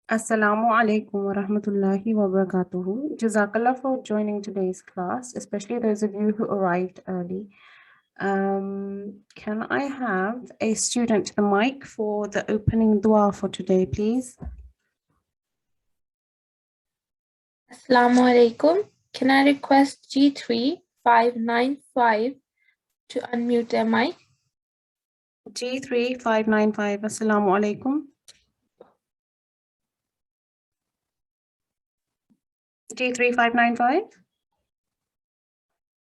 Assalamu alaikum wa rahmatullahi wa barakatuhu. Jazakallah for joining today's class, especially those of you who arrived early. Can I have a student to the mic for the opening dua for today, please? Assalamu alaikum. Can I request G3 595 to unmute their mic? G3 595. Assalamu alaikum. G3 595.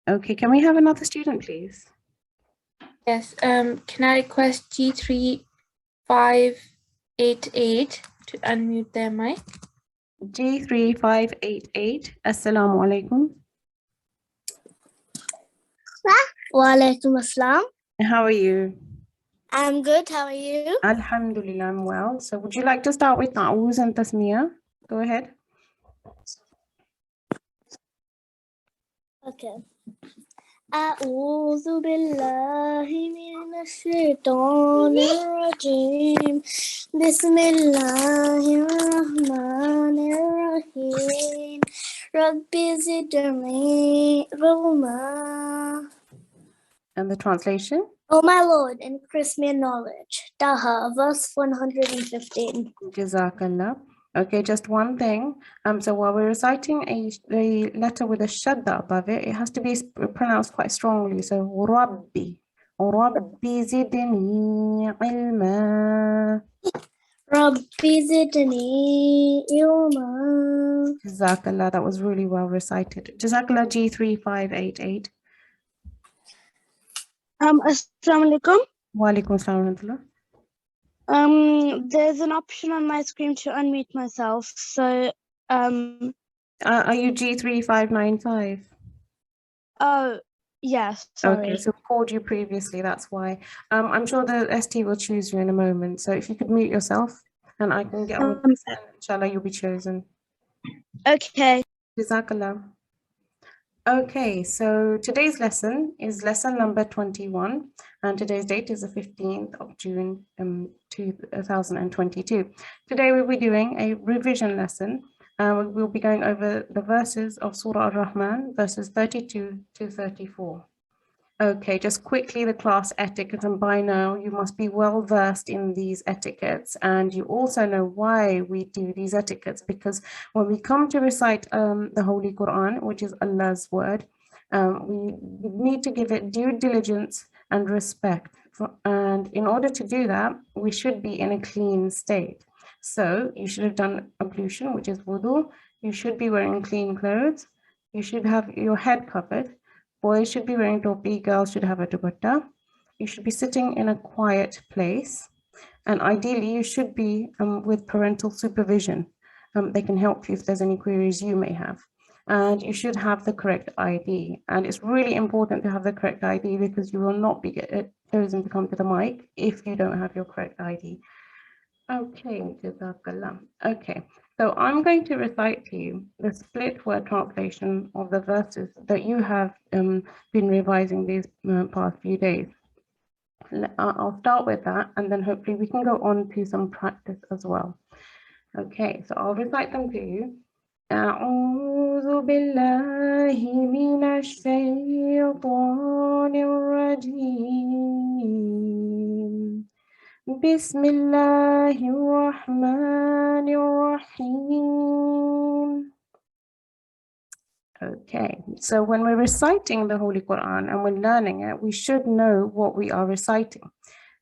Okay, can we have another student, please? Yes. Can I request G3 588 to unmute their mic? G3 588. Assalamu alaikum. Wa alaikum assalam. How are you? I'm good. How are you? Alhamdulillah, I'm well. So would you like to start with Ta'awuz and Tasmiyah? Go ahead. Okay. أعوذ بالله من الشيطان الرجيم بسم الله الرحمن الرحيم رب زدني علما. And the translation? O my Lord, increase me in knowledge. Taha, verse 115. Jazakallah. Okay, just one thing. So while we're reciting a letter with a shadda above it, it has to be pronounced quite strongly. So Rabbi. Rabbi zidni ilma. Rabbi zidni ilma. Jazakallah, that was really well recited. Jazakallah G3588. Assalamu alaikum. Wa alaikum assalam wa rahmatullah. There's an option on my screen to unmute myself. So, Are you G3595? oh, yes, sorry. Okay, so we called you previously, that's why. I'm sure the ST will choose you in a moment. So if you could mute yourself and I can get on with this, and inshallah, you'll be chosen. Okay. Jazakallah. Okay, so today's lesson is lesson number 21, and today's date is the 15th of June 2022. Today we'll be doing a revision lesson. We'll be going over the verses of Surah Ar-Rahman, verses 32 to 34. Okay, just quickly the class etiquette, and by now you must be well versed in these etiquettes, and you also know why we do these etiquettes, because when we come to recite the Holy Qur'an, which is Allah's word, we need to give it due diligence and respect. And in order to do that, we should be in a clean state. So you should have done ablution, which is wudu. You should be wearing clean clothes. You should have your head covered. Boys should be wearing topi, girls should have a dupatta. You should be sitting in a quiet place. And ideally, you should be with parental supervision. They can help you if there's any queries you may have. And you should have the correct ID. And it's really important to have the correct ID because you will not be chosen to come to the mic if you don't have your correct ID. Okay, Jazakallah. Okay, so I'm going to recite to you the split word translation of the verses that you have been revising these past few days. I'll start with that, and then hopefully we can go on to some practice as well. Okay, so I'll recite them to you. أعوذ بالله من الشيطان الرجيم بسم الله الرحمن الرحيم. Okay, so when we're reciting the Holy Quran and we're learning it, we should know what we are reciting.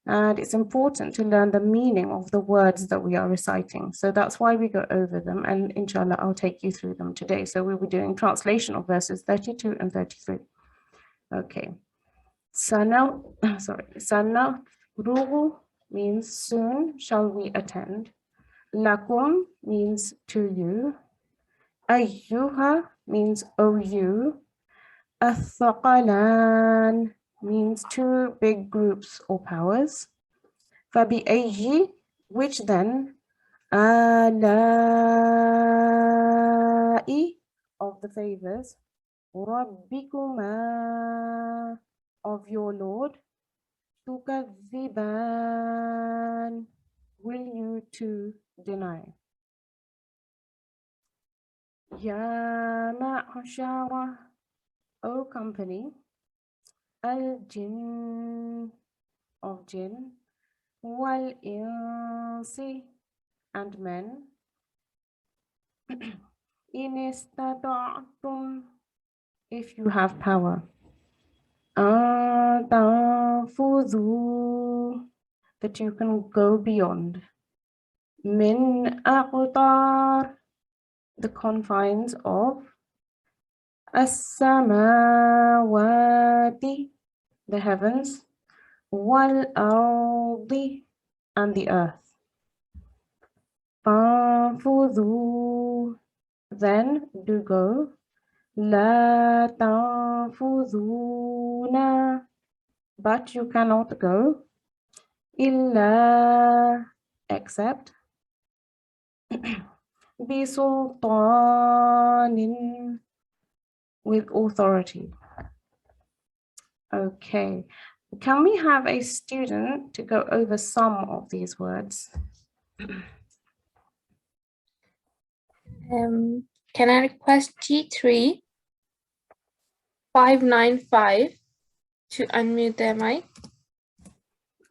And it's important to learn the meaning of the words that we are reciting. So that's why we go over them, and inshallah, I'll take you through them today. So we'll be doing translation of verses 32 and 33. Okay, Sana means soon shall we attend. Lakum means to you. Ayyuha means O you. At-Takallum means two big groups or powers. Fabi-ayyi, which then? Ala'i, of the favors. Rabbikuma, of your Lord. Tukadziban, will you two deny? Ya ma'shara, O company, al-jinn, of jinn, wal-insi, and men, in istata'tum, if you have power, tanfudhu, that you can go beyond, min aqtar, the confines of, as-samawati, the heavens, wal-ardi, and the earth. Tanfudhu, then do go. La tanfudhuna, but you cannot go. Illa, except. Bisultanin, with authority. Okay, can we have a student to go over some of these words? Can I request G3 595 to unmute their mic?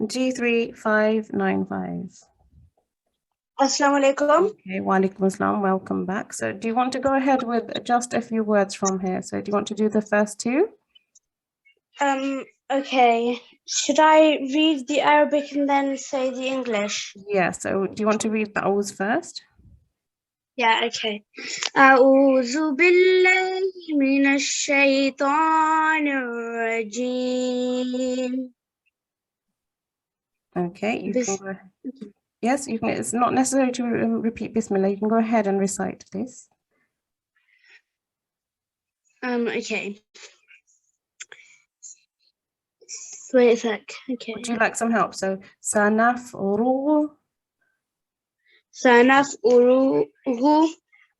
G3 595. Assalamu alaikum. Okay, wa alaikum assalam, welcome back. So do you want to go ahead with just a few words from here? So do you want to do the first two? Okay. Should I read the Arabic and then say the English? Yeah, so do you want to read those first? Yeah, okay. أعوذ بالله من الشيطان الرجيم. Okay, you can go ahead. Yes, you can. It's not necessary to repeat Bismillah. You can go ahead and recite this. Okay. Wait a sec. Okay. Would you like some help? So, sanafrugu, سنفرغ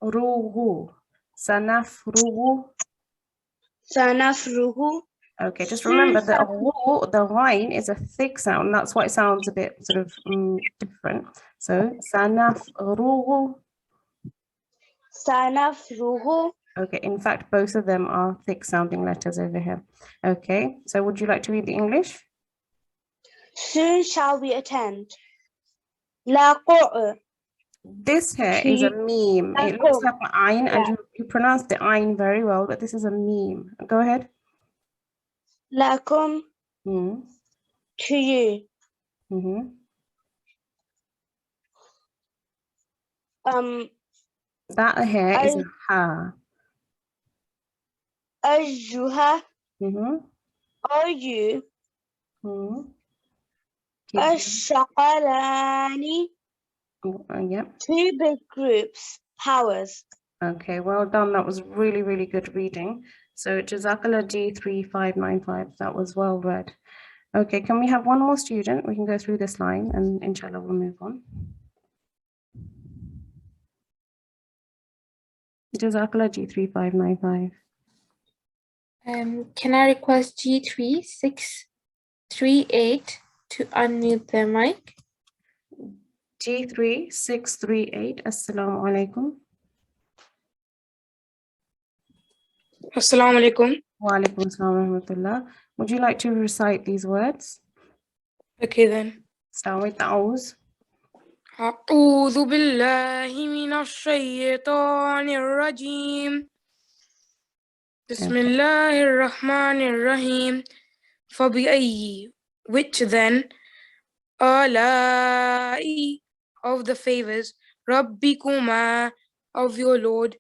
rugu, sanafrugu. سنفرغ. Okay, just remember that the line is a thick sound. That's why it sounds a bit sort of different. So, sanafrugu. سنفرغ. Okay, in fact, both of them are thick sounding letters over here. Okay, so would you like to read the English? Soon shall we attend. لا قُرْء. This here is a meme. It looks like an ayn, and you pronounce the ayn very well, but this is a meme. Go ahead. لكم. Mm. To you. Mm-hmm. That here is a ha. أيها. Mm-hmm. Are you. Mm-hmm. الشقلاني. Yep. Two big groups. Powers. Okay, well done. That was really, really good reading. So Jazakallah G3 595. That was well read. Okay, can we have one more student? We can go through this line and inshallah we'll move on. Jazakallah G3 595. Can I request G3 638 to unmute their mic? G3 638. Assalamu alaikum. Assalamu alaikum. Wa alaikum assalam wa rahmatullah. Would you like to recite these words? Okay then. Start with the Auz. أعوذ بالله من الشيطان الرجيم. بسم الله الرحمن الرحيم. فبأي, which then, آلاء, of the favors, ربكما, of your Lord,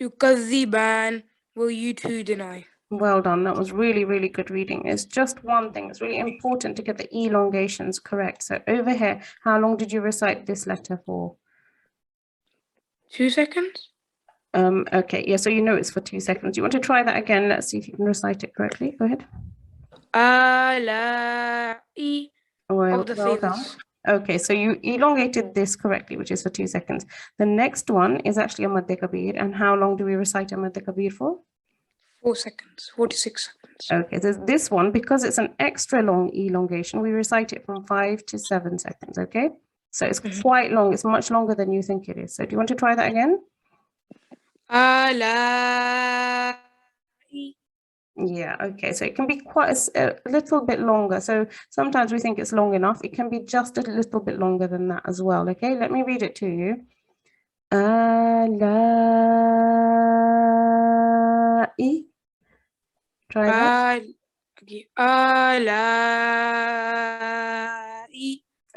يكذبان, will you two deny? Well done. That was really, really good reading. It's just one thing. It's really important to get the elongations correct. So over here, how long did you recite this letter for? 2 seconds? Okay, yeah, so you know it's for 2 seconds. You want to try that again? Let's see if you can recite it correctly. Go ahead. آلاء, Well, of the well done. favors. Okay, so you elongated this correctly, which is for 2 seconds. The next one is actually a Mad Kabir. And how long do we recite a Mad Kabir for? 4 seconds, 46 seconds. Okay, so this one, because it's an extra long elongation, we recite it from 5 to 7 seconds, okay? So it's quite long. It's much longer than you think it is. So do you want to try that again? آلاء. Yeah, okay. So it can be quite a little bit longer. So sometimes we think it's long enough. It can be just a little bit longer than that as well. Okay, let me read it to you. Alai. Try that. آلاء.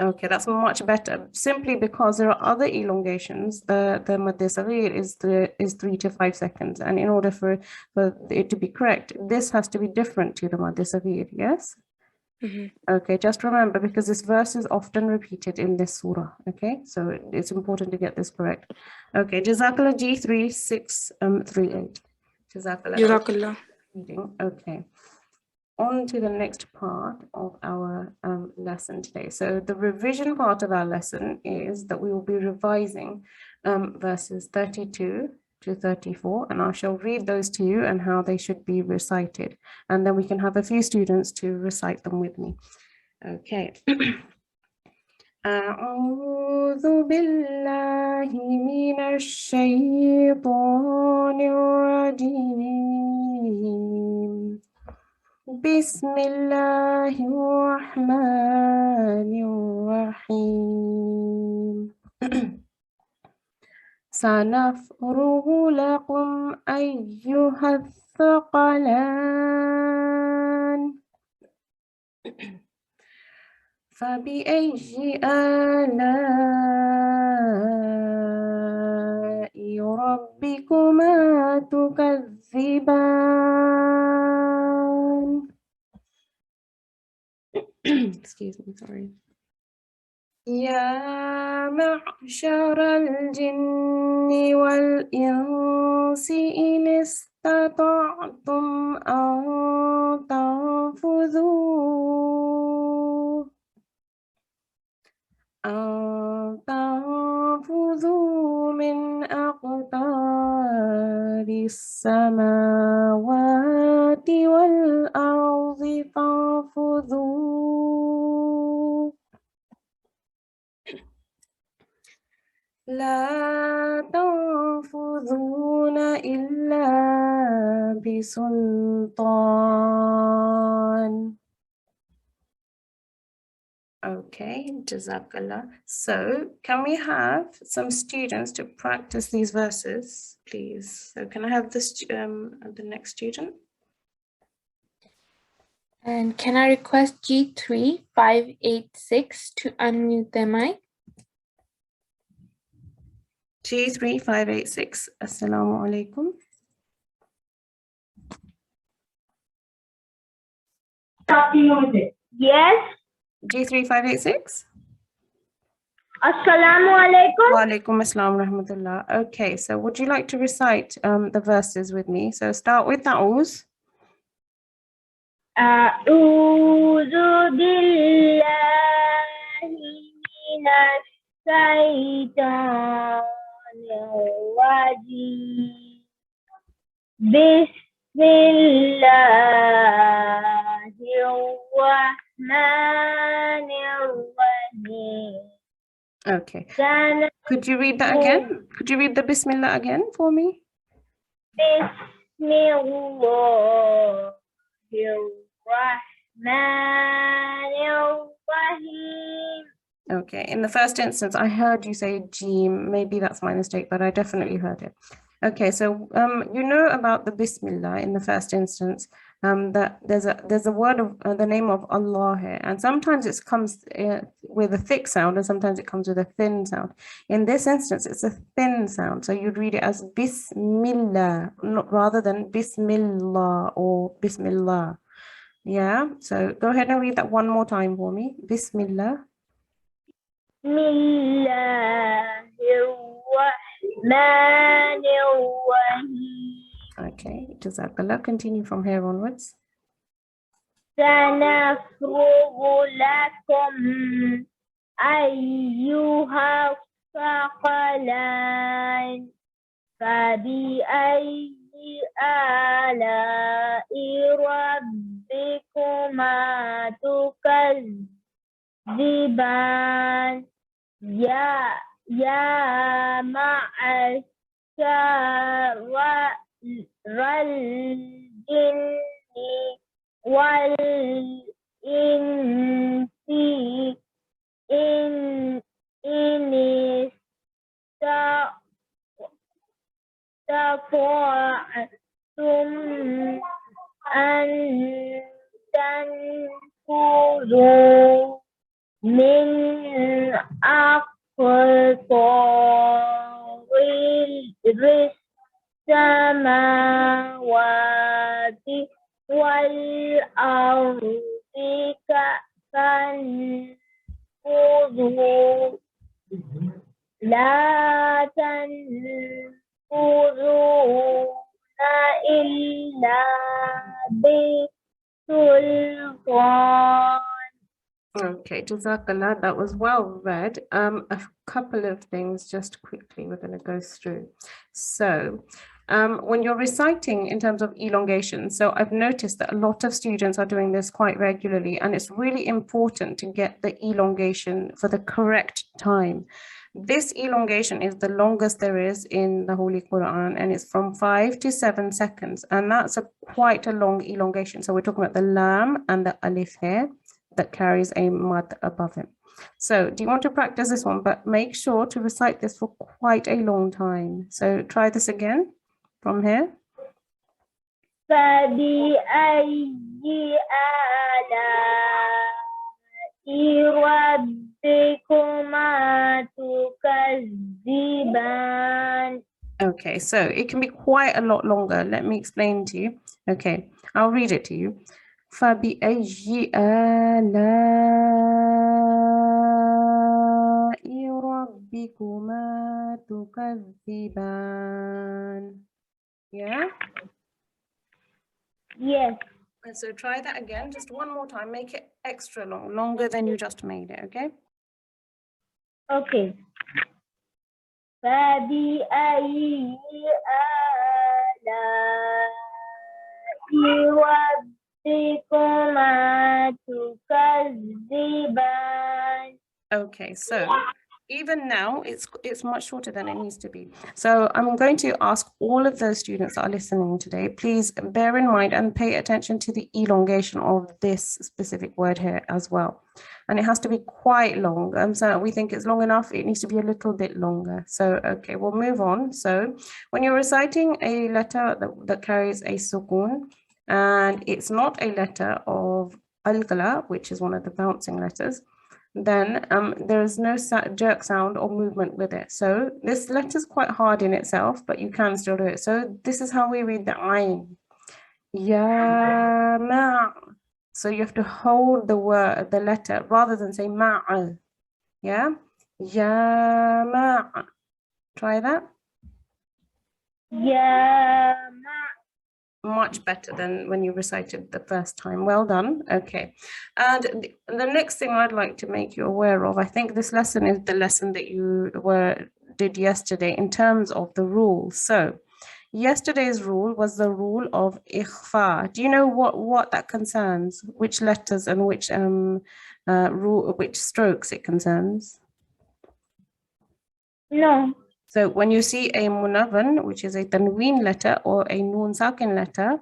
Okay, that's much better. Simply because there are other elongations. The Mad Saghir is 3 to 5 seconds, and in order for it to be correct, this has to be different to the Mad Saghir. Yes. Mhm. Okay, just remember because this verse is often repeated in this surah. Okay, so it's important to get this correct. Okay, Jazakallah G3638. Jazakallah. Jazakallah. Reading. Okay. On to the next part of our lesson today. So the revision part of our lesson is that we will be revising verses 32 to 34, and I shall read those to you and how they should be recited. And then we can have a few students to recite them with me. Okay. أعوذ بالله من الشيطان الرجيم بسم الله الرحمن الرحيم سنفرغ لكم أيها الثقلان فبأي آلاء ربكما تكذبان Excuse me, sorry. يا معشر الجن والإنس إن استطعتم أن تنفذوا من أقطار السماوات والأرض فانفذوا لا تنفذون إلا بسلطان. Okay, Jazakallah. So can we have some students to practice these verses, please? So can I have this, the next student? And can I request G3 586 to unmute their mic? G3 586. Assalamu alaikum. Yes. G3 586. Assalamu alaikum. Wa alaikum assalam rahmatullah. Okay, so would you like to recite the verses with me? So start with Ta'uz. أعوذ بالله من الشيطان الرجيم بسم الله الرحمن الرحيم. Okay. Could you read that again? Could you read the Bismillah again for me? بسم الله الرحمن الرحيم. Okay, in the first instance, I heard you say Jim. Maybe that's my mistake, but I definitely heard it. Okay, so you know about the Bismillah in the first instance, that there's a word of the name of Allah here, and sometimes it comes with a thick sound, and sometimes it comes with a thin sound. In this instance, it's a thin sound, so you'd read it as Bismillah, rather than Bismillah or Bismillah. Yeah, so go ahead and read that one more time for me. Bismillah. بسم الله الرحمن الرحيم. Okay, Jazakallah. Continue from here onwards. سنفرغ لكم أيها الثقلان فبأي آلاء ربكما تكذبان. يا والجن والإنس إن استطعتم أن تنفذوا من أقطار السماوات والأرض فانفذوا لا تنفذون إلا بسلطان. Okay, Jazakallah, that was well read. A couple of things just quickly we're going to go through. So, when you're reciting in terms of elongation, so I've noticed that a lot of students are doing this quite regularly, and it's really important to get the elongation for the correct time. This elongation is the longest there is in the Holy Quran, and it's from 5 to 7 seconds, and that's quite a long elongation. So we're talking about the lam and the alif here that carries a mad above it. So do you want to practice this one, but make sure to recite this for quite a long time. So try this again from here. فبأي آلاء ربكما تكذبان. Okay, so it can be quite a lot longer. Let me explain to you. Okay, I'll read it to you. فبأي آلاء ربكما تكذبان. Yeah? Yes. And so try that again, just one more time. Make it extra long, longer than you just made it, okay? Okay. فبأي آلاء ربكما تكذبان. Okay, so even now it's much shorter than it needs to be. So I'm going to ask all of those students that are listening today, please bear in mind and pay attention to the elongation of this specific word here as well. And it has to be quite long. So we think it's long enough, it needs to be a little bit longer. So, okay, we'll move on. So when you're reciting a letter that carries a sukun, and it's not a letter of al-ghala, which is one of the bouncing letters, then there is no jerk sound or movement with it. So this letter is quite hard in itself, but you can still do it. So this is how we read the ayn. Ya ma'. So you have to hold the word, the letter, rather than say ma'a. Yeah? Ya ma'. Try that. Ya Much better than when you recited the first time. Well done. Okay. And the next thing I'd like to make you aware of, I think this lesson is the lesson that you did yesterday in terms of the rules. So yesterday's rule was the rule of ikhfa. Do you know what that concerns? Which letters and which which strokes it concerns? No. So when you see a munavan, which is a tanween letter or a noon sakin letter,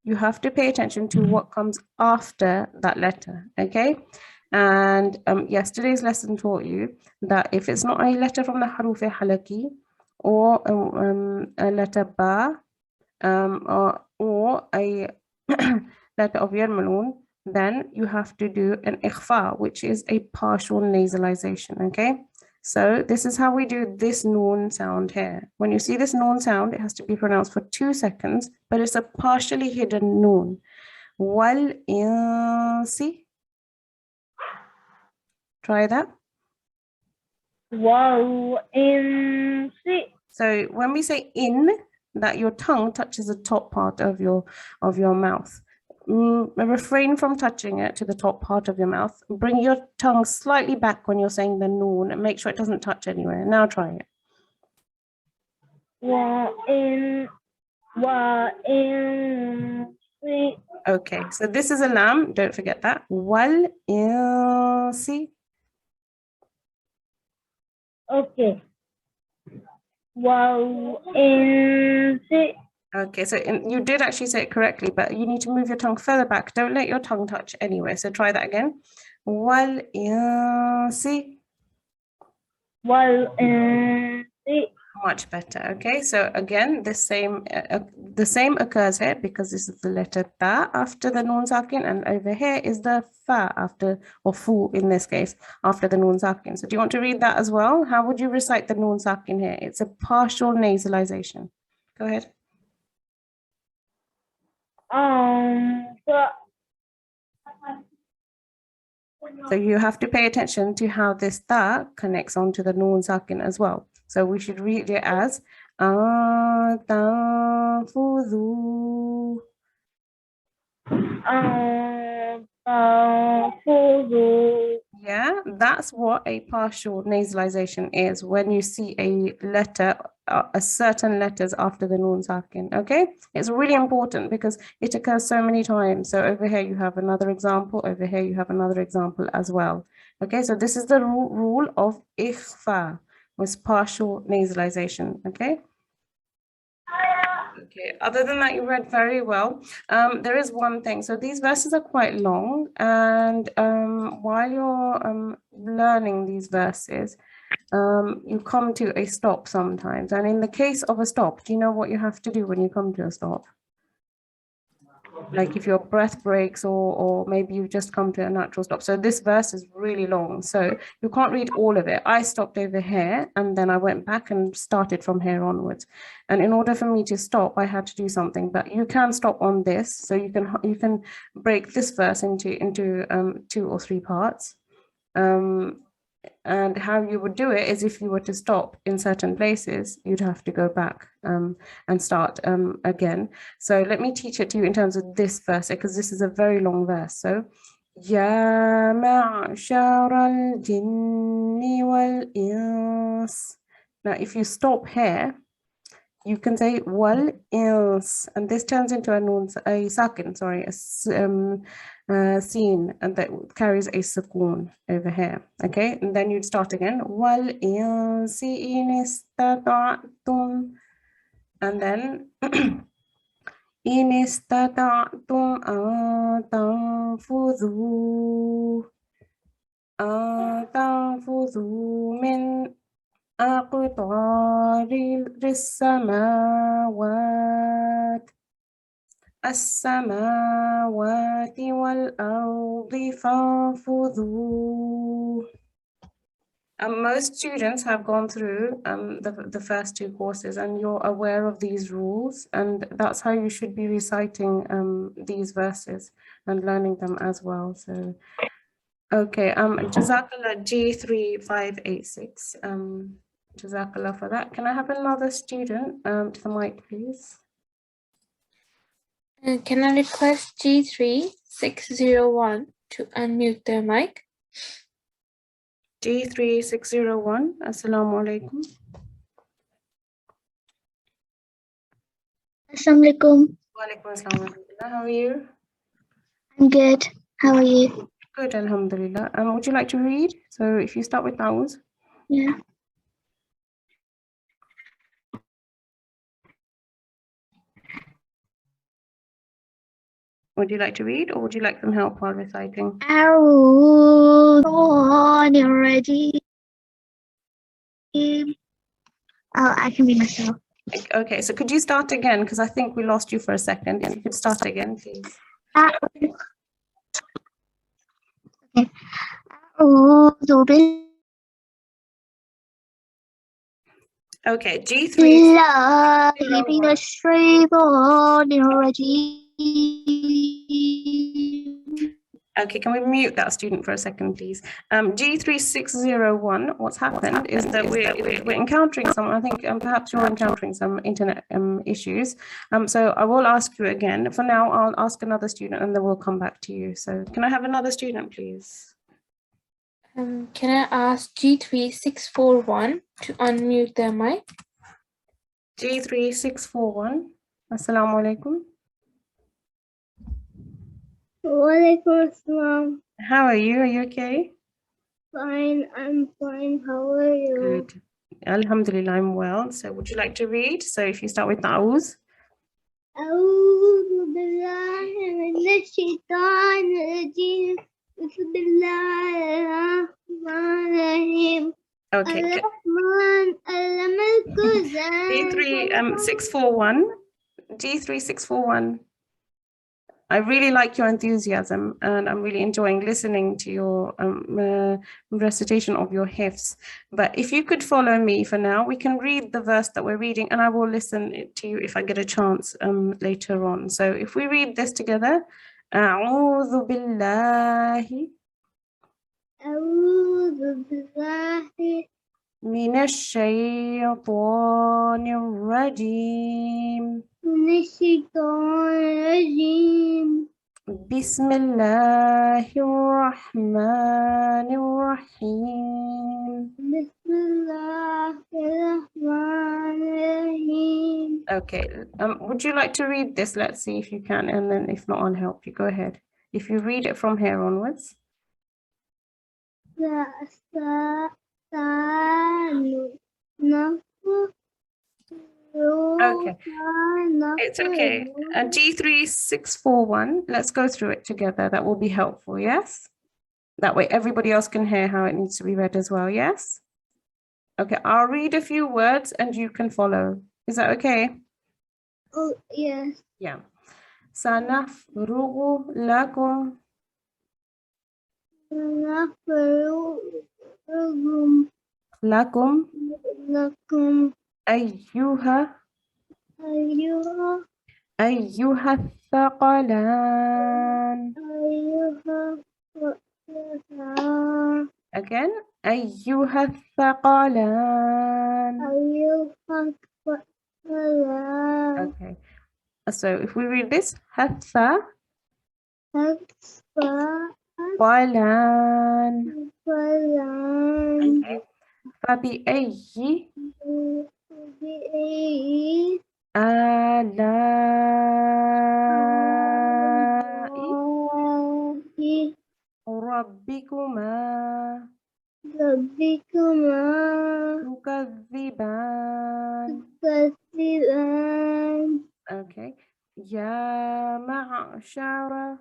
you have to pay attention to what comes after that letter, okay? And yesterday's lesson taught you that if it's not a letter from the haruf halaki or a letter ba or a letter of yarmalun, then you have to do an ikhfa, which is a partial nasalization, okay? So this is how we do this noon sound here. When you see this noon sound, it has to be pronounced for 2 seconds, but it's a partially hidden noon. Wal insi. Try that. Wal insi. So when we say in, that your tongue touches the top part of your mouth. Refrain from touching it to the top part of your mouth. Bring your tongue slightly back when you're saying the noon and make sure it doesn't touch anywhere. Now try it. Okay, so this is a lam, don't forget that. Wal insi. Okay. والإنس. Okay, so you did actually say it correctly, but you need to move your tongue further back. Don't let your tongue touch anywhere. So try that again. والإنس. والإنس. Much better. Okay, so again, the same occurs here because this is the letter ta after the noon sakin, and over here is the fa after, or fu in this case, after the noon sakin. So do you want to read that as well? How would you recite the noon sakin here? It's a partial nasalization. Go ahead. So you have to pay attention to how this ta connects onto the noon sakin as well. So we should read it as tanfudhu. Yeah, that's what a partial nasalization is, when you see a letter, a certain letters after the noon sakin. Okay, it's really important because it occurs so many times. So over here you have another example, over here you have another example as well. Okay, so this is the rule of ikhfa, with partial nasalization. Okay. Okay, other than that, you read very well. There is one thing. So these verses are quite long, and while you're learning these verses, you come to a stop sometimes. And in the case of a stop, do you know what you have to do when you come to a stop? Like if your breath breaks, or maybe you just come to a natural stop. So this verse is really long, so you can't read all of it. I stopped over here and then I went back and started from here onwards. And in order for me to stop, I had to do something, but you can stop on this. So you can break this verse into 2 or 3 parts. And how you would do it is, if you were to stop in certain places, you'd have to go back and start again. So let me teach it to you in terms of this verse, because this is a very long verse. So, Ya ma'shar al-jinni wal-ins. Now, if you stop here, you can say wal-ins, and this turns into a sakin, sorry, a seen, and that carries a sukoon over here. Okay, and then you'd start again. Wal-insi in istata'tum, and then in istata'tum an tanfudhu min أقطار السماوات والأرض فانفذوا. Most students have gone through the first 2 courses, and you're aware of these rules, and that's how you should be reciting these verses and learning them as well. So, okay, Jazakallah G3586. Jazakallah for that. Can I have another student to the mic, please? Can I request G3601 to unmute their mic? G3601, Assalamu alaikum. Assalamu alaikum. Wa alaikum assalam. How are you? I'm good. How are you? Good, alhamdulillah. Would you like to read? So if you start with Dawud. Yeah. Would you like to read, or would you like some help while reciting? I can read myself. Okay, so could you start again? Because I think we lost you for a second. If you could start again, please. Okay. أعوذ Okay, G3. بالله من الشيطان الرجيم. Okay, can we mute that student for a second, please? G3601, what's happened is that we're encountering some, I think perhaps you're encountering some internet issues. So I will ask you again. For now, I'll ask another student and then we'll come back to you. So can I have another student, please? Can I ask G3641 to unmute their mic? G3641, Assalamu alaikum. Walaikum assalam. How are you? Are you okay? Fine, I'm fine. How are you? Good. Alhamdulillah, I'm well. So would you like to read? So if you start with Ta'awuz. أعوذ بالله من الشيطان الرجيم بسم الله الرحمن الرحيم Okay. الرحمن علم القرآن G3 641. G3 641. I really like your enthusiasm and I'm really enjoying listening to your recitation of your hifz. But if you could follow me for now, we can read the verse that we're reading and I will listen to you if I get a chance later on. So if we read this together, أعوذ بالله أعوذ بالله من الشيطان الرجيم من الشيطان الرجيم بسم الله الرحمن الرحيم. بسم الله الرحمن الرحيم Okay, would you like to read this? Let's see if you can, and then if not, I'll help you. Go ahead. If you read it from here onwards. Okay, it's okay. G3 641. Let's go through it together. That will be helpful. Yes. That way, everybody else can hear how it needs to be read as well. Yes. Okay, I'll read a few words and you can follow. Is that okay? Oh, yes. Yeah. سنفرغ لكم لكم لكم أيها أيها الثقلان. أيها الثقلان Again, أيها الثقلان. أيها الثقلان Okay. So if we read this, الثقلان. الثقلان Okay. فبأي بأي آلاء آلاء ربكما ربكما تكذبان. تكذبان Okay. يا معشر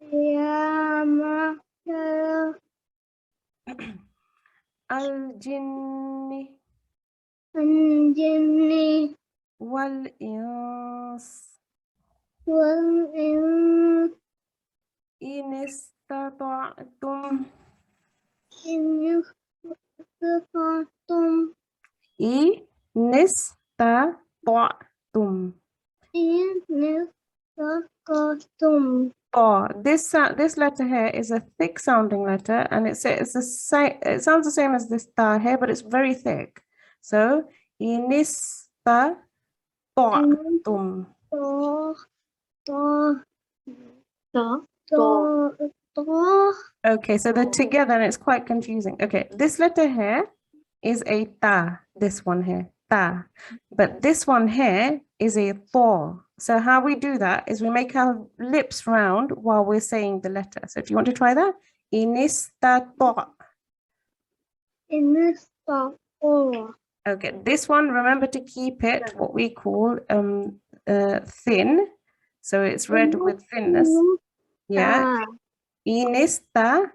يا معشر الجن الجن والإنس والإنس إن استطعتم إن استطعتم إن استطعتم. إن استطعتم This letter here is a thick sounding letter and it says the same, it sounds the same as this ta here, but it's very thick. So inistata'tum. Okay, so they're together and it's quite confusing. Okay, this letter here is a ta, this one here, ta. But this one here is a tha. So how we do that is we make our lips round while we're saying the letter. So do you want to try that? Inistata. Okay, this one, remember to keep it what we call thin. So it's read with thinness. Yeah. Inista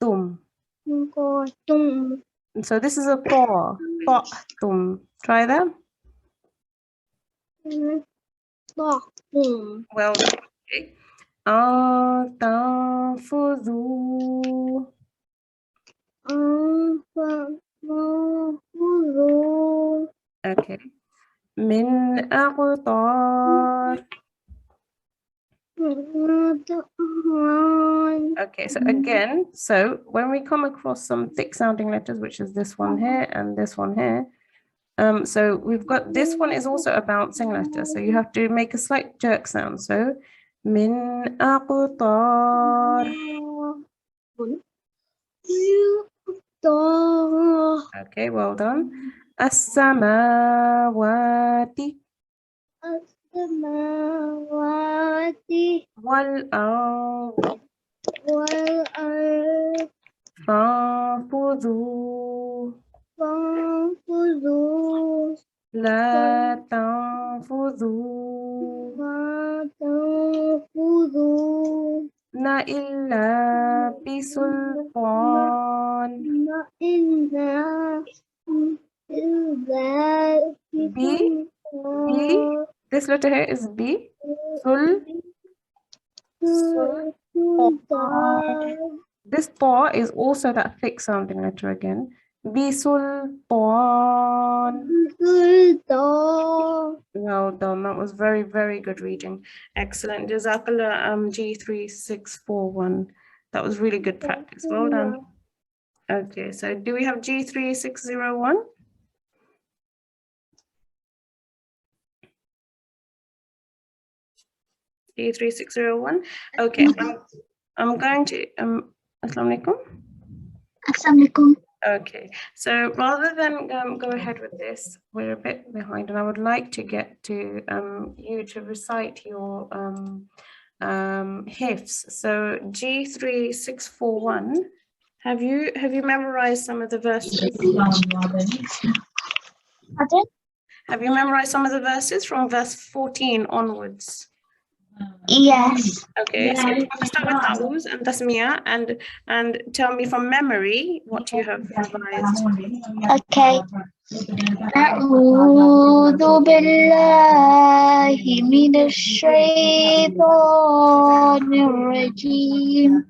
tum. So this is a tha. Tum. Try that. Well, okay. Tanfudu. Okay. Min aqtar. Okay, so again, so when we come across some thick sounding letters, which is this one here and this one here, so we've got this one is also a bouncing letter, so you have to make a slight jerk sound. So min aqtar. Okay, well done. As-samawati wal ard. فانفذوا فانفذوا لا تنفذوا ما تنفذوا إلا بسلطان إلا B this letter here is B this ta is also that thick sounding letter again بسلطان. Well done. That was very, very good reading. Excellent. Jazakallah G3641. That was really good practice. Well done. Okay, so do we have G3601? G3601. Okay, I'm going to Assalamu alaikum. Assalamu alaikum. Okay, so rather than go ahead with this, we're a bit behind, and I would like to get to you to recite your Hifz. So G3641, have you memorized some of the verses? Pardon? Have you memorized some of the verses from verse 14 onwards? Yes. Okay, so you want to start with Ta'uz and Tasmiyah and tell me from memory what you have memorized. Okay. أعوذ بالله من الشيطان الرجيم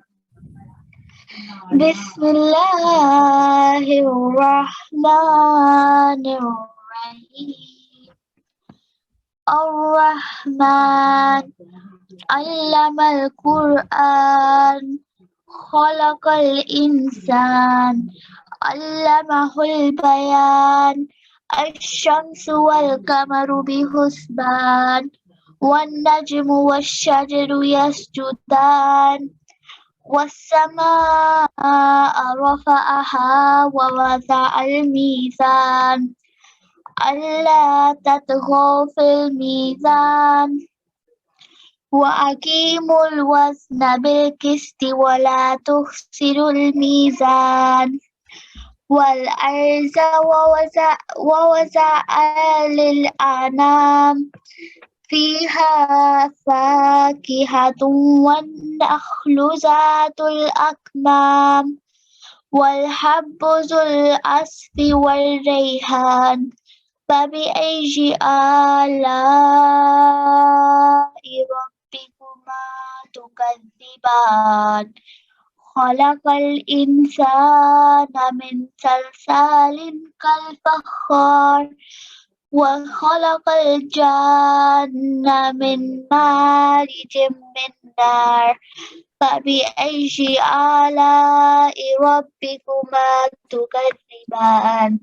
بسم الله الرحمن الرحيم الرحمن علم القرآن خلق الإنسان علمه البيان الشمس والقمر بحسبان والنجم والشجر يسجدان والسماء رفعها ووضع الميزان ألا تطغوا في الميزان وأقيموا الوزن بالقسط ولا تخسروا الميزان والأرض ووزع للأنام فيها فاكهة والنخل ذات الأكمام والحب ذو العصف والريحان فبأي آلاء ربكما تكذبان خلق الإنسان من صلصال كالفخار وخلق الجن من مارج من نار فبأي آلاء ربكما تكذبان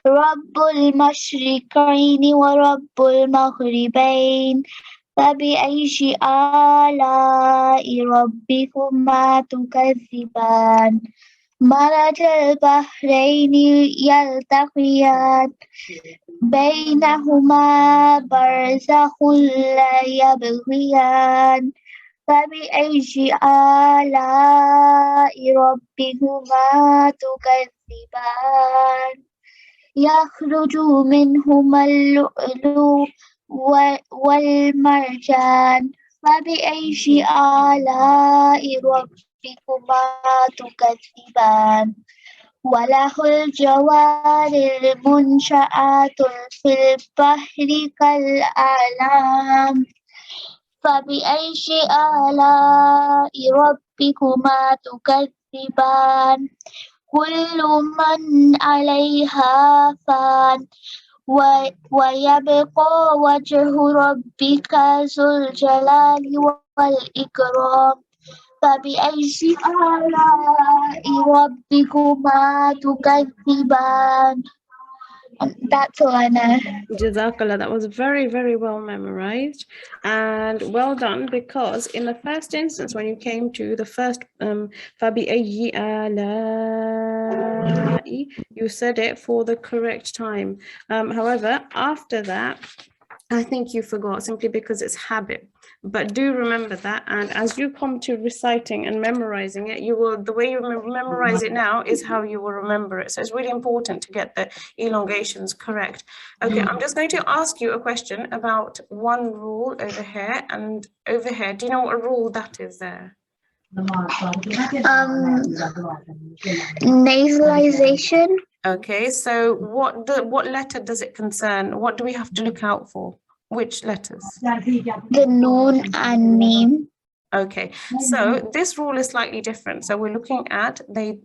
رب المشرقين ورب المغربين فبأي آلاء ربكما تكذبان مرج البحرين يلتقيان بينهما برزخ لا يبغيان فبأي آلاء ربكما تكذبان يخرج منهما اللؤلؤ والمرجان فبأي آلاء ربكما تكذبان وله الجوار المنشآت في البحر كالأعلام فبأي آلاء ربكما تكذبان كل من عليها فان ويبقى وجه ربك ذو الجلال والإكرام فبأي آلاء ربكما تكذبان. That's all I know. Jazakallah, that was very, very well memorized and well done, because in the first instance when you came to the first فَبِأَيِّ آلَاءِ, you said it for the correct time. However, after that I think you forgot simply because it's habit, but do remember that. And as you come to reciting and memorizing it, you will, the way you memorize it now is how you will remember it. So it's really important to get the elongations correct. Okay, I'm just going to ask you a question about one rule over here and over here. Do you know what rule that is there? Nasalization. Okay, so what letter does it concern? What do we have to look out for? Which letters? The noon and meme. Okay, so this rule is slightly different. So we're looking at the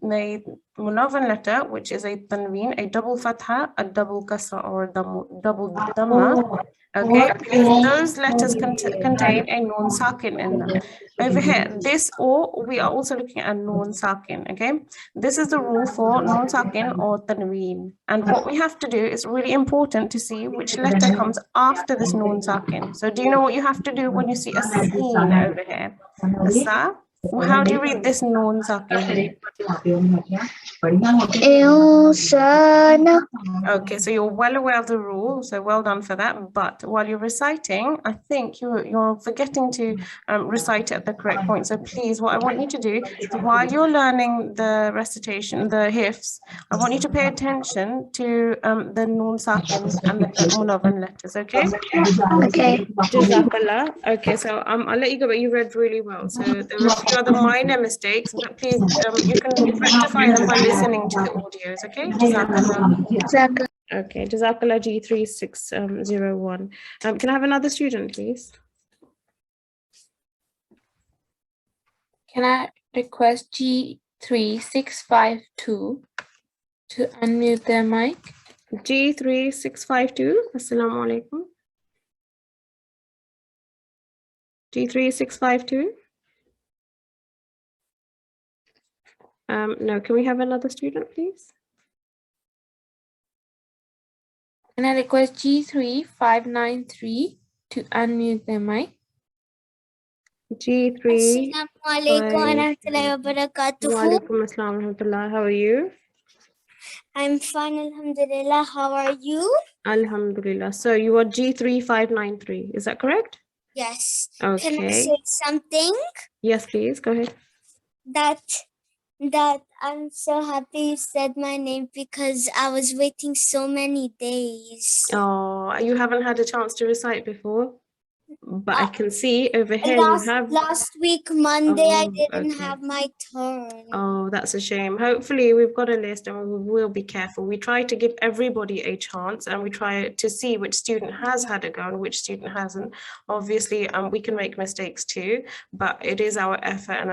munavan letter, which is a tanween, a double fatha, a double kasra, or a double dhamma. Okay, because those letters contain a nun sakin in them. Over here, this or we are also looking at nun sakin. Okay, this is the rule for nun sakin or tanween. And what we have to do is really important to see which letter comes after this nun sakin. So do you know what you have to do when you see a sin over here? A sa? Well, how do you read this nun sakin? Okay, so you're well aware of the rule, so well done for that. But while you're reciting, I think you're forgetting to recite it at the correct point. So please, what I want you to do is while you're learning the recitation, the hifz, I want you to pay attention to the nun sakins and the munavan letters. Okay? Okay. Jazakallah. Okay, so I'll let you go, but you read really well. So there were a few other minor mistakes, but please, you can rectify them by listening to the audios. Okay? Jazakallah. Okay, Jazakallah G3601. Can I have another student, please? Can I request G3652 to unmute their mic? G3652. Assalamu alaikum. G3652. No, can we have another student, please? Can I request G3593 to unmute their mic? G3. Assalamualaikum warahmatullahi wabarakatuh. Walaikum assalam warahmatullah. How are you? I'm fine, alhamdulillah. How are you? Alhamdulillah. So you are G3593. Is that correct? Yes. Can I Okay. say something? Yes, please. Go ahead. That I'm so happy you said my name because I was waiting so many days. Oh, you haven't had a chance to recite before, but I can see over here you have. Last week Monday I Oh, didn't okay. have my turn. Oh, that's a shame. Hopefully we've got a list and we will be careful. We try to give everybody a chance and we try to see which student has had a go and which student hasn't. Obviously, we can make mistakes too, but it is our effort and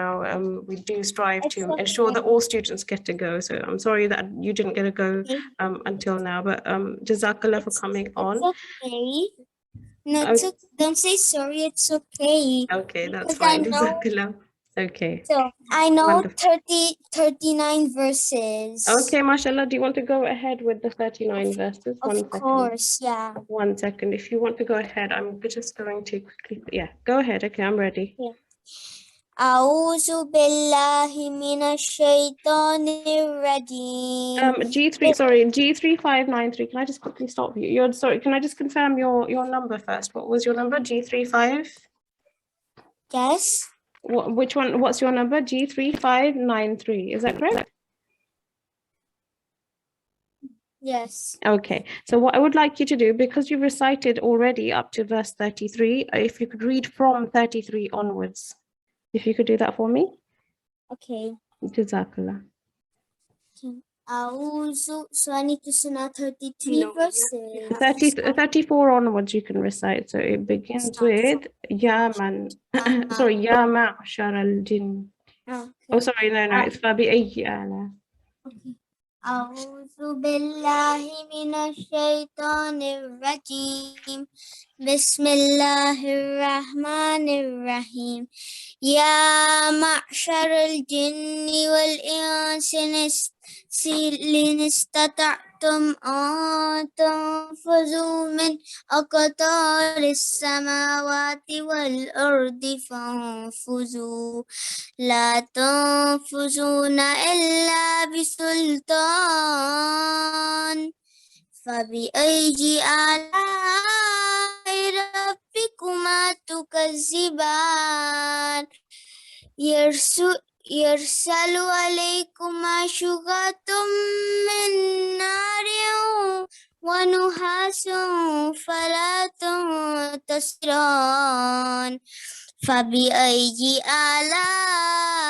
we do strive to ensure that all students get a go. So I'm sorry that you didn't get a go until now, but Jazakallah for coming on. It's okay. No, don't say sorry. It's okay. Okay, that's Because fine. Jazakallah. Okay. So I know Wonderful. 39 verses. Okay, mashallah. Do you want to go ahead with the 39 verses? Of course, yeah. 1 second. If you want to go ahead, I'm just going to quickly. Yeah, go ahead. Okay, I'm ready. Yeah. A'udhu billahi minash shaitanir rajim. G3593. Can I just quickly stop you? Sorry, can I just confirm your number first? What was your number? G35? Yes. Which one? What's your number? G3593. Is that correct? Yes. Okay. So what I would like you to do, because you've recited already up to verse 33, if you could read from 33 onwards. If you could do that for me. Okay. Jazakallah. So I need to say now 33 verses. 34 onwards you can recite. So it begins with Ya man. Sorry, Ya ma'shar al-jinn. Oh, sorry, no, it's Fabi ayyi ala. أعوذ بالله من الشيطان الرجيم بسم الله الرحمن الرحيم يا معشر الجن والإنس إن استطعتم أن تنفذوا من أقطار السماوات والأرض فانفذوا لا تنفذون إلا بسلطان فبأي آلاء ربكما تكذبان يرسل عليكما شواظ من نار ونحاس فلا تنتصران فبأي آلاء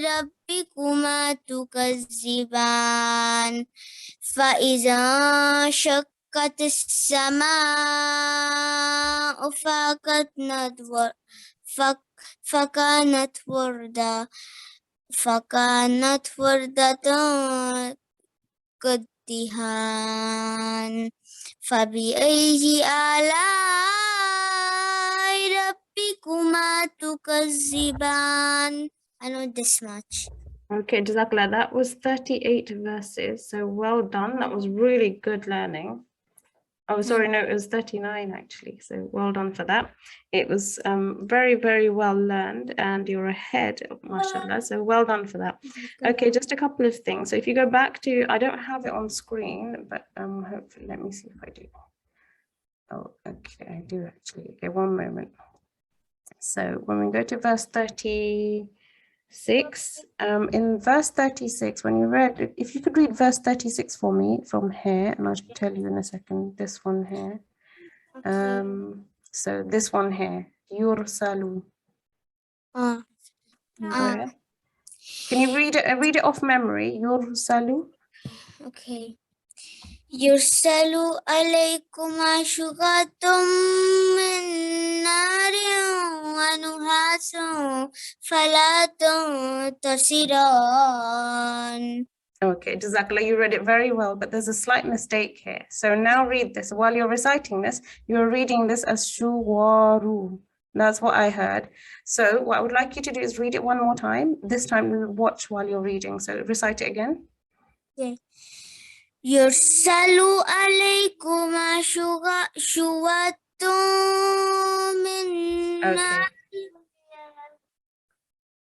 ربكما تكذبان فإذا شقت السماء فكانت وردة كالدهان فبأي آلاء ربكما تكذبان. I know this much. Okay, Jazakallah, that was 38 verses. So well done. That was really good learning. Oh, sorry, no, it was 39 actually. So well done for that. It was very, very well learned and you're ahead, mashallah. So well done for that. Okay, just a couple of things. So if you go back to, I don't have it on screen, but hopefully, let me see if I do. Oh, okay, I do actually. Okay, one moment. So when we go to verse 36, in verse 36, when you read, if you could read verse 36 for me from here, and I'll tell you in a second, this one here. So this one here, Yursalu. Go ahead. Can you read it off memory? Yursalu. Okay. يرسل عليكما شواظ من نار ونحاس فلا تنتصران. Okay, Jazakallah, you read it very well, but there's a slight mistake here. So now read this. While you're reciting this, you're reading this as shuwaru. That's what I heard. So what I would like you to do is read it one more time. This time watch while you're reading. So recite it again. Okay. يرسل عليكما شواظ من نار.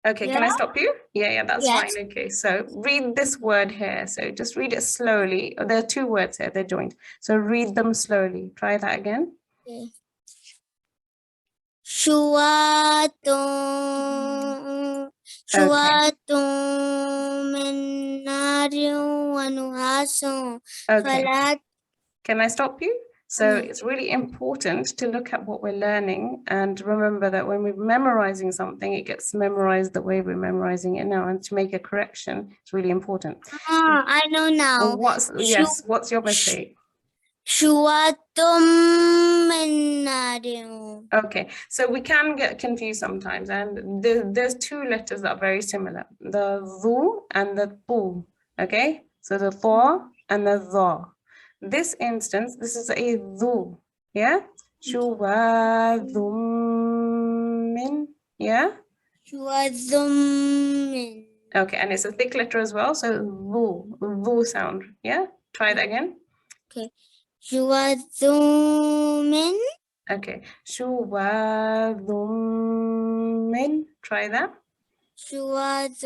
Okay, can I stop you? Yeah, that's Yes. fine. Okay, so read this word here. So just read it slowly. There are two words here, they're joined. So read them slowly. Try that again. Okay. شواظ من نار ونحاس فلا. Can I stop you? So it's really important to look at what we're learning and remember that when we're memorizing something, it gets memorized the way we're memorizing it now. And to make a correction, it's really important. I know now. What's your mistake? شواظ من نار. Okay, so we can get confused sometimes, and there's two letters that are very similar, the dhu and the tu. Okay, so the tha and the dha. This instance, this is a dhu, yeah? Shuwadhum min, yeah? شواظ من. Okay, and it's a thick letter as well, so dhu sound, yeah? Try that again. Okay. شواظ من. Okay, shuwadhum min, try that. شواظ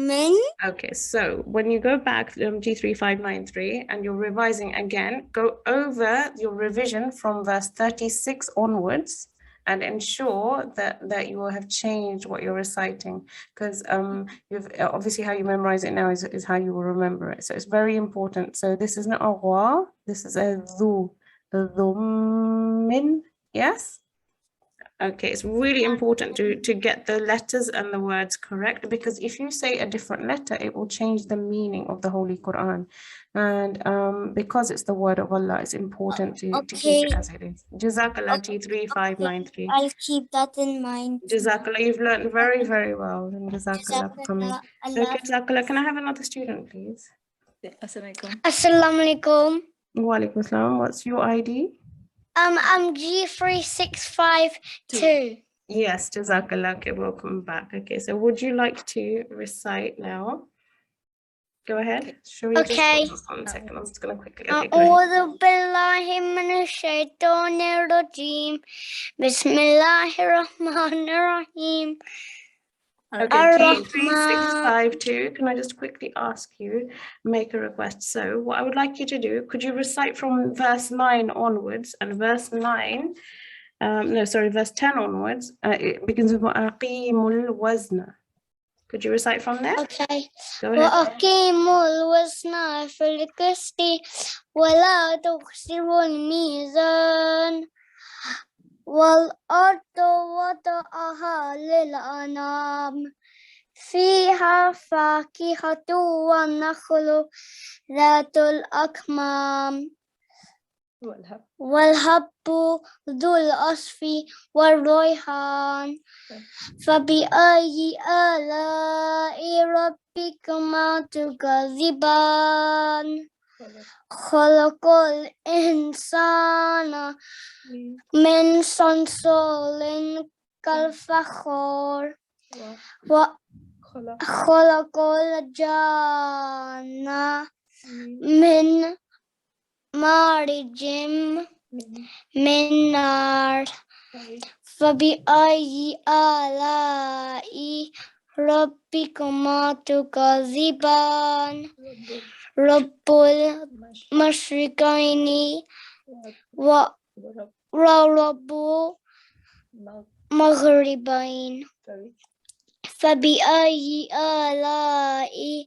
من. Okay, so when you go back G3 593 and you're revising again, go over your revision from verse 36 onwards and ensure that you will have changed what you're reciting, because you've obviously how you memorize it now is how you will remember it. So it's very important. So this is not a wa, this is a dhu, dhummin, yes? Okay, it's really important to get the letters and the words correct, because if you say a different letter, it will change the meaning of the Holy Quran. And because it's the word of Allah, it's important to keep it as it is. Jazakallah G3 593. I'll keep that in mind. Jazakallah, you've learned very, very well. And Jazakallah for coming. Okay, Jazakallah, can I have another student, please? Assalamu alaikum. Wa alaikum assalam. What's your ID? I'm G3652. Yes, Jazakallah. Okay, welcome back. Okay, so would you like to recite now? Go ahead. Shall we Okay. just 1 second? I'm just going to quickly. Okay, go ahead. أعوذ بالله من الشيطان الرجيم. بسم الله الرحمن الرحيم. Okay, Ar-Rahman. G3652, can I just quickly ask you, make a request? So what I would like you to do, could you recite from verse 9 onwards, and verse 9, verse 10 onwards, it begins with Aqimul-Wazna. Could you recite from there? Okay. Go ahead. وأقيموا الوزن في القسط ولا تخسروا الميزان والأرض وضعها للأنام فيها فاكهة والنخل ذات الأكمام والهب ذو العصف والريحان فبأي آلاء ربكما تكذبان خلق الإنسان من صلصال كالفخار وخلق الجان من مارج من نار فبأي آلاء ربكما تكذبان رب المشرقين ورب المغربين فبأي آلاء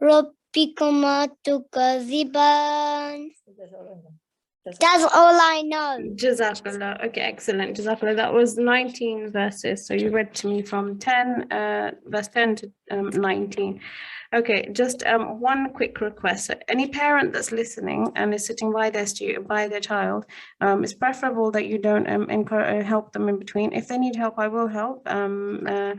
ربكما تكذبان. That's all I know. Jazakallah. Okay, excellent. Jazakallah. That was 19 verses. So you read to me from verse 10 to 19. Okay, just one quick request. Any parent that's listening and is sitting by their student, by their child, it's preferable that you don't help them in between. If they need help, I will help. But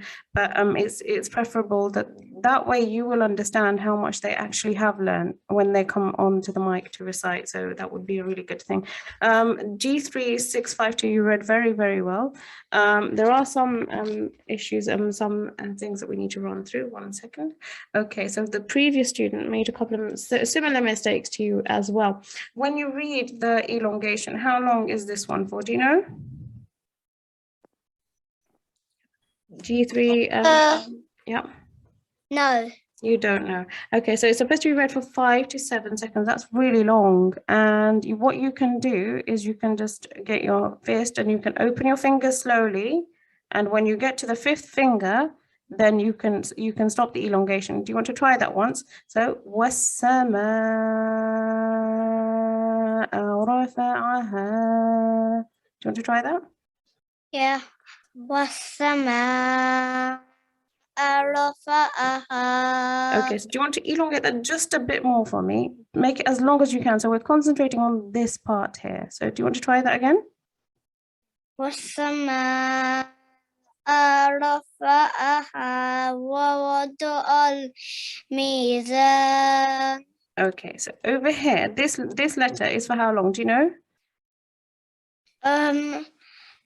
it's preferable that way you will understand how much they actually have learned when they come onto the mic to recite. So that would be a really good thing. G3652, you read very, very well. There are some issues and some things that we need to run through. 1 second. Okay, so the previous student made a couple of similar mistakes to you as well. When you read the elongation, how long is this one for? Do you know? G3, yeah. No. You don't know. Okay, so it's supposed to be read for 5 to 7 seconds. That's really long. And what you can do is you can just get your fist and you can open your fingers slowly. And when you get to the 5th finger, then you can stop the elongation. Do you want to try that once? So وَالسَّمَاءَ رَفَعَهَا. Do you want to try that? Yeah. وَالسَّمَاءَ رَفَعَهَا. Okay, so do you want to elongate that just a bit more for me? Make it as long as you can. So we're concentrating on this part here. So do you want to try that again? وَالسَّمَاءَ رَفَعَهَا وَوَضَعَ الْمِيزَانَ. Okay, so over here, this letter is for how long? Do you know?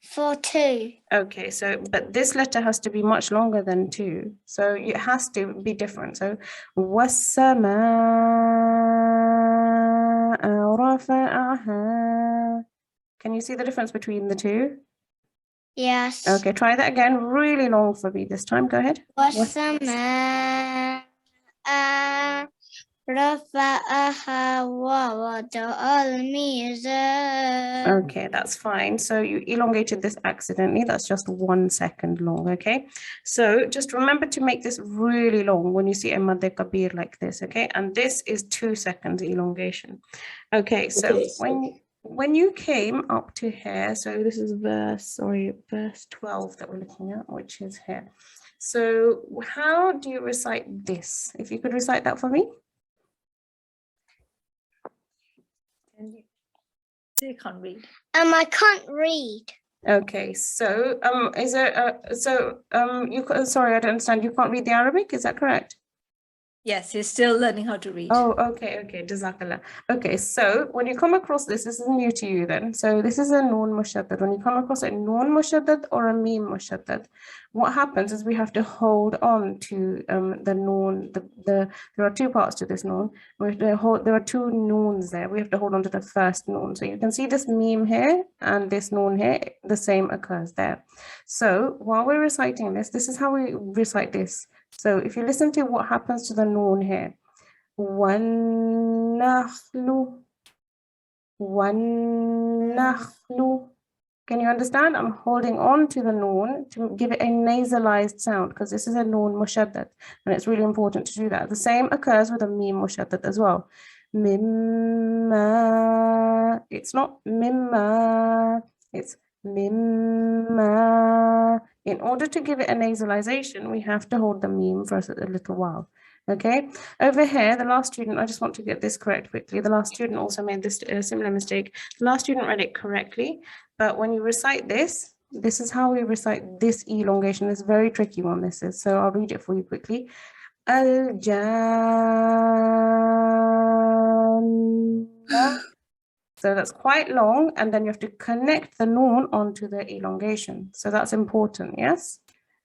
For 2. Okay, so but this letter has to be much longer than 2. So it has to be different. So وَالسَّمَاءَ رَفَعَهَا. Can you see the difference between the two? Yes. Okay, try that again. Really long for me this time. Go ahead. وَالسَّمَاءَ رَفَعَهَا وَوَضَعَ الْمِيزَانَ. Okay, that's fine. So you elongated this accidentally. That's just 1 second long, okay? So just remember to make this really long when you see a Madh Kabir like this, okay? And this is 2 seconds elongation. Okay, so when you came up to here, so this is verse 12 that we're looking at, which is here. So how do you recite this? If you could recite that for me. You can't read. I can't read. Okay, so is there sorry, I don't understand. You can't read the Arabic, is that correct? Yes, he's still learning how to read. Oh, okay, Jazakallah. Okay, so when you come across this is new to you then. So this is a noon mushaddad. When you come across a noon mushaddad or a meme mushaddad, what happens is we have to hold on to the noon. There are two parts to this noon. We have to hold, there are two noons there. We have to hold on to the first noon. So you can see this meme here and this noon here, the same occurs there. So while we're reciting this, this is how we recite this. So if you listen to what happens to the noon here, وَالنَّخْلُ, وَالنَّخْلُ. Can you understand? I'm holding on to the noon to give it a nasalized sound because this is a noon mushaddad and it's really important to do that. The same occurs with a meme mushaddad as well. Mimma. It's not mimma, it's mimma. In order to give it a nasalization, we have to hold the meme for a little while. Okay, over here, the last student, I just want to get this correct quickly. The last student also made this similar mistake. The last student read it correctly, but when you recite this, this is how we recite this elongation. It's a very tricky one, this is. So I'll read it for you quickly. Al-Jannah. So that's quite long, and then you have to connect the noon onto the elongation. So that's important, yes?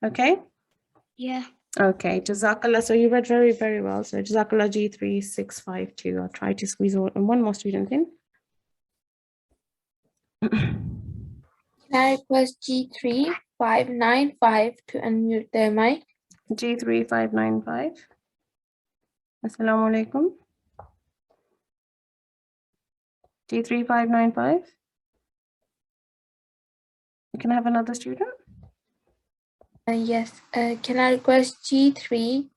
Okay? Yeah. Okay, Jazakallah. So you read very, very well. So Jazakallah G3 652. I'll try to squeeze one more student in. Can I request G3 595 to unmute their mic? G3 595. Assalamu alaikum. G3 595. You can have another student. Yes. Can I request G3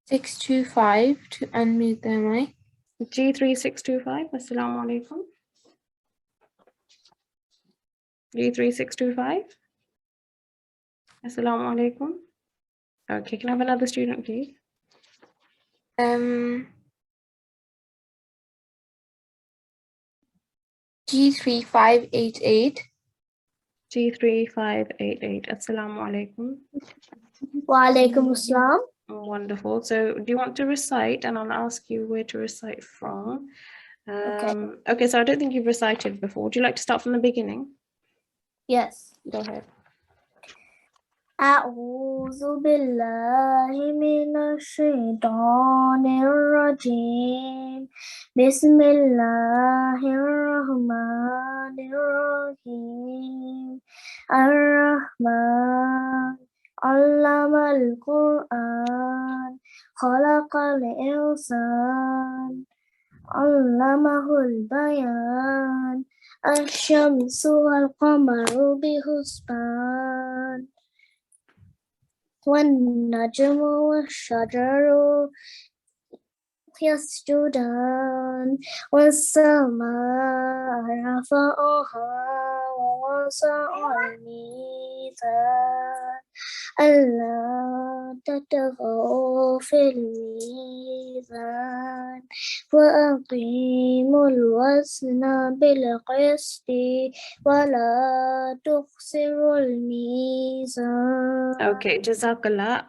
625 to unmute their mic? G3 625. Assalamu alaikum. G3 625. Assalamu alaikum. Okay, can I have another student, please? G3 588. G3 588. Assalamu alaikum. Wa alaikum assalam. Wonderful. So do you want to recite? And I'll ask you where to recite from. Okay, so I don't think you've recited before. Would you like to start from the beginning? Yes. Go ahead. أعوذ بالله من الشيطان الرجيم بسم الله الرحمن الرحيم الرحمن علم القرآن خلق الإنسان علمه البيان الشمس والقمر بحسبان والنجم والشجر يسجدان والسماء رفعها ووضع الميزان ألا تطغوا في الميزان وأقيموا الوزن بالقسط ولا تخسروا الميزان. Okay, Jazakallah.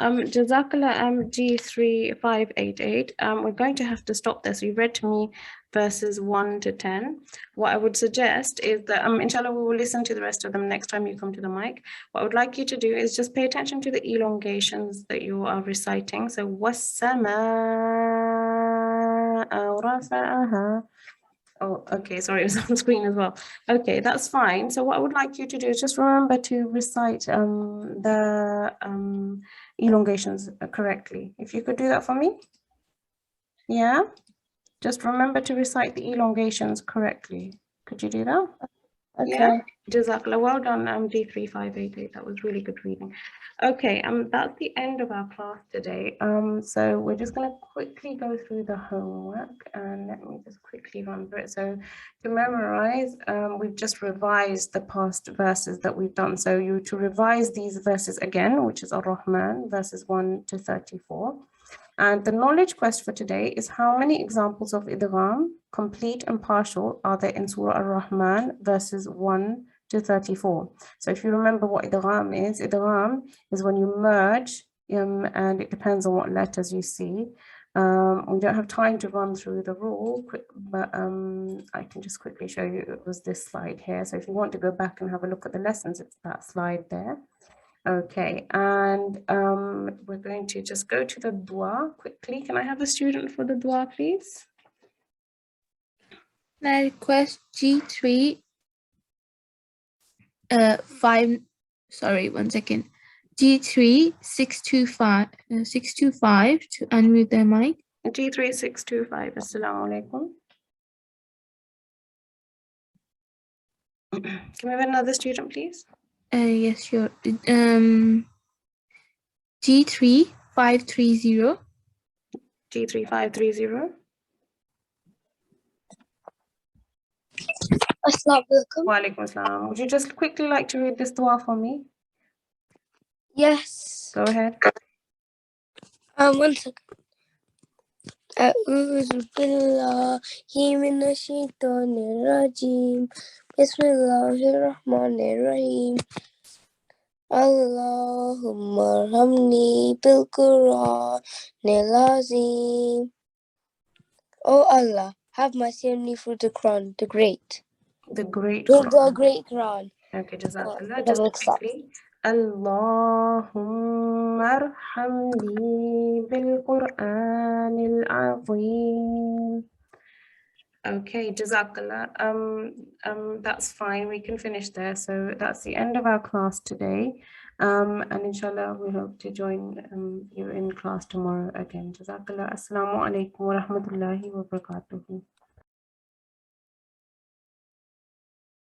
G3 588. We're going to have to stop this. You read to me verses 1 to 10. What I would suggest is that, inshallah, we will listen to the rest of them next time you come to the mic. What I would like you to do is just pay attention to the elongations that you are reciting. So, وَالسَّمَاءَ رَفَعَهَا. Oh, okay, sorry, it was on screen as well. Okay, that's fine. So what I would like you to do is just remember to recite the elongations correctly. If you could do that for me. Yeah, just remember to recite the elongations correctly. Could you do that? Okay. Yeah. Jazakallah. Well done, D3 588. That was really good reading. Okay, that's the end of our class today. So we're just going to quickly go through the homework and let me just quickly run through it. So to memorize, we've just revised the past verses that we've done. So you to revise these verses again, which is Ar-Rahman, verses 1 to 34. And the knowledge quest for today is how many examples of idgham, complete and partial, are there in Surah Ar-Rahman, verses 1 to 34. So if you remember what idgham is when you merge and it depends on what letters you see. We don't have time to run through the rule, but I can just quickly show you. It was this slide here. So if you want to go back and have a look at the lessons, it's that slide there. Okay, and we're going to just go to the dua quickly. Can I have a student for the dua, please? Can I request G3 G3 625 to unmute their mic. G3 625. Assalamu alaikum. Can we have another student, please? Yes, sure. G3 530. G3 530. Assalamu alaikum. Wa alaikum assalam. Would you just quickly like to read this dua for me? Yes. Go ahead. 1 second. أعوذ بالله من الشيطان الرجيم بسم الله الرحمن الرحيم اللهم ارحمني بالقرآن العظيم. Oh Allah, have mercy on me through the Quran, the great. The great The Quran. great Quran. Okay, Jazakallah. That Just makes sense. quickly. Allahumma arhamni bil-Qur'an al-azim. Okay, Jazakallah. That's fine. We can finish there. So that's the end of our class today. And inshallah, we hope to join you in class tomorrow again. Jazakallah. Assalamu alaikum wa rahmatullahi wa barakatuhu.